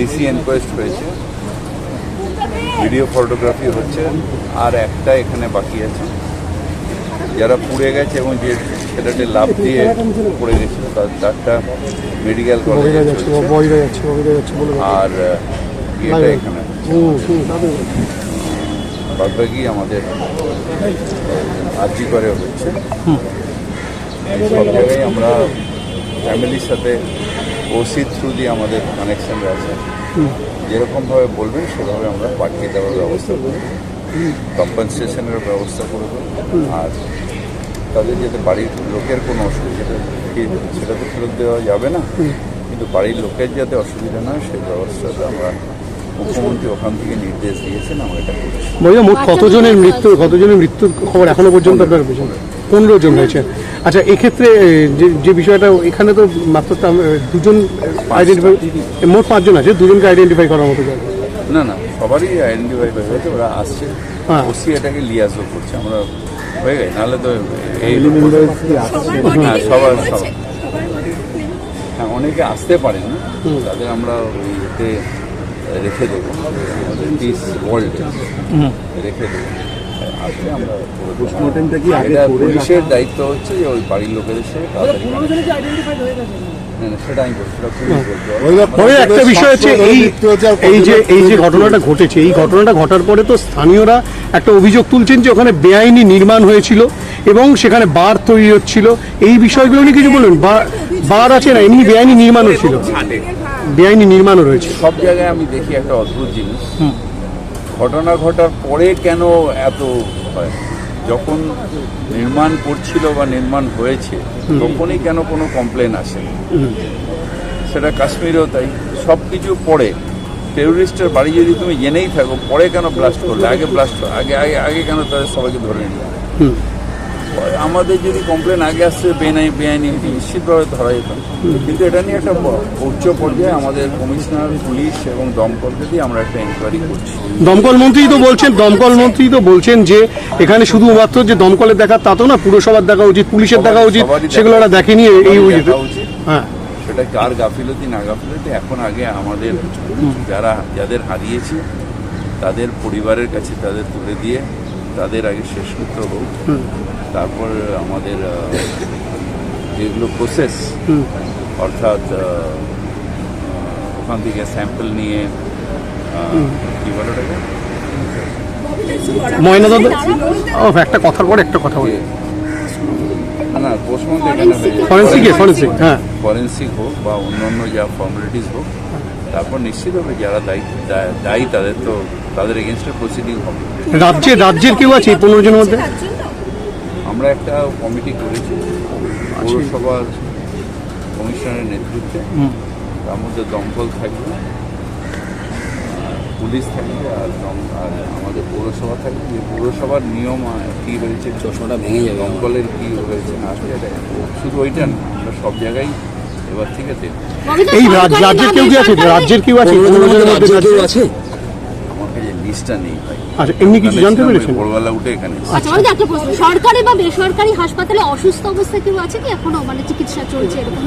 DC এনকোয়েস্ট হয়েছে, video photography হচ্ছে, আর একটা এখানে বাকি আছে। যারা পুড়ে গেছে এবং যে ছেলেটি লাভ দিয়ে পড়ে গেছিল তারটা মেডিকেল কলেজে আর ইয়েটা এখানে বাদবাকি আমাদের আর্জি করে হচ্ছে। সব জায়গায় আমরা ফ্যামিলির সাথে ওসি থ্রু দিয়ে আমাদের কানেকশন আছে, যেরকমভাবে বলবেন সেভাবে আমরা পাঠিয়ে দেওয়ার ব্যবস্থা করব, কম্পেনসেশনের ব্যবস্থা করব। আর তাদের যাতে বাড়ির লোকের কোনো অসুবিধা, সেটা তো ফেরত দেওয়া যাবে না, কিন্তু বাড়ির লোকের যাতে অসুবিধা না হয় সেই ব্যবস্থাটা আমরা মুখ্যমন্ত্রী ওখান থেকে নির্দেশ দিয়েছেন, আমরা এটা করেছি। মোট কতজনের মৃত্যুর খবর এখনো পর্যন্ত আপনার 15 জন হয়েছে। আচ্ছা, এক্ষেত্রে যে বিষয়টা, এখানে তো মাত্র দুজন আইডেন্টিফাই, মোট 5 জন আছে, দুজনকে আইডেন্টিফাই করার মতো জায়গা না, সবারই আইডেন্টিফাই হয়েছে, ওরা আসছে, ওসি এটাকে লিয়াজও করছে, আমরা হয়ে গেছে, নাহলে তো এই সবার হ্যাঁ অনেকে আসতে পারেন না, তাদের আমরা ওই এতে রেখে দেবো, দিস ওয়ার্ল্ড রেখে দেবো। আসলে আমরা পুলিশের দায়িত্ব হচ্ছে যে ওই বাড়ির লোকেদের সাথে সেটা আমি বলছি। একটা বিষয় হচ্ছে এই যে ঘটনাটা ঘটেছে, এই ঘটনাটা ঘটার পরে তো স্থানীয়রা একটা অভিযোগ তুলছেন যে ওখানে বেআইনি নির্মাণ হয়েছিল এবং সেখানে বার তৈরি হচ্ছিল। এই বিষয়গুলো নিয়ে কিছু বলুন। বার আছে না, এমনি বেআইনি নির্মাণও ছিল, বেআইনি নির্মাণও রয়েছে। সব জায়গায় আমি দেখি একটা অদ্ভুত জিনিস, ঘটনা ঘটার পরে কেন এত হয়? যখন নির্মাণ করছিল বা নির্মাণ হয়েছে তখনই কেন কোনো কমপ্লেন আসে? সেটা কাশ্মীরেও তাই। সব কিছু পরে, টেরোরিস্টের বাড়ি যদি তুমি জেনেই থাকো, পরে কেন ব্লাস্ট করলে? আগে ব্লাস্ট আগে আগে আগে কেন তাদের সবাইকে ধরে নিলে? আমাদের যদি কমপ্লেন আগে আসছে বেআইনি নিশ্চিতভাবে ধরা যেত, কিন্তু এটা নিয়ে একটা উচ্চ পর্যায়ে আমাদের কমিশনার, পুলিশ এবং দমকলকে দিয়ে আমরা একটা এনকোয়ারি করছি। দমকল মন্ত্রী তো বলছেন যে এখানে শুধুমাত্র যে দমকলের দেখা তা তো না, পুরসভার দেখা উচিত, পুলিশের দেখা উচিত, সেগুলো ওরা দেখেনি। এই হ্যাঁ, সেটা কার গাফিলতি না গাফিলতি, এখন আগে আমাদের যাদের হারিয়েছি তাদের পরিবারের কাছে তাদের তুলে দিয়ে তাদের আগে শেষকৃত্য হোক, তারপর আমাদের যেগুলো প্রসেস, অর্থাৎ ওখান থেকে স্যাম্পল নিয়ে কি বলে ওটাকে ময়নাতদন্ত, একটা কথার পর একটা কথা বলি, না পোস্টমর্টম এখানে ফরেন্সিক হোক বা অন্যান্য যা ফর্মালিটিস হোক, তারপর নিশ্চিতভাবে যারা দায়ী তাদের এগেনস্টে প্রসিডিং হবে। রাজ্যের কেউ আছে এই 15 জনের মধ্যে? আমরা একটা কমিটি করেছি পৌরসভার কমিশনারের নেতৃত্বে, তার মধ্যে দমকল থাকবে, পুলিশ থাকবে, আর আমাদের পৌরসভা থাকবে। যে পৌরসভার নিয়ম কী হয়েছে, চশমাটা ভেঙে যাবে, দমকলের কী হয়েছে না আসলে, শুধু ওইটা না, আমরা সব জায়গায় এবার থেকে দেখব। এই রাজ্যের কেউ কি আছে? রাজ্যের কেউ আছে? আমার কাছে লিস্টটা নেই ভাই। আচ্ছা, এমনি কিছু জানতে পেরেছেন? ভোরবেলা উঠে এখানে। আচ্ছা, আমাদের একটা প্রশ্ন, সরকারি বা বেসরকারি হাসপাতালে অসুস্থ অবস্থায় কেউ আছে কি এখনো, মানে চিকিৎসা চলছে এরকম?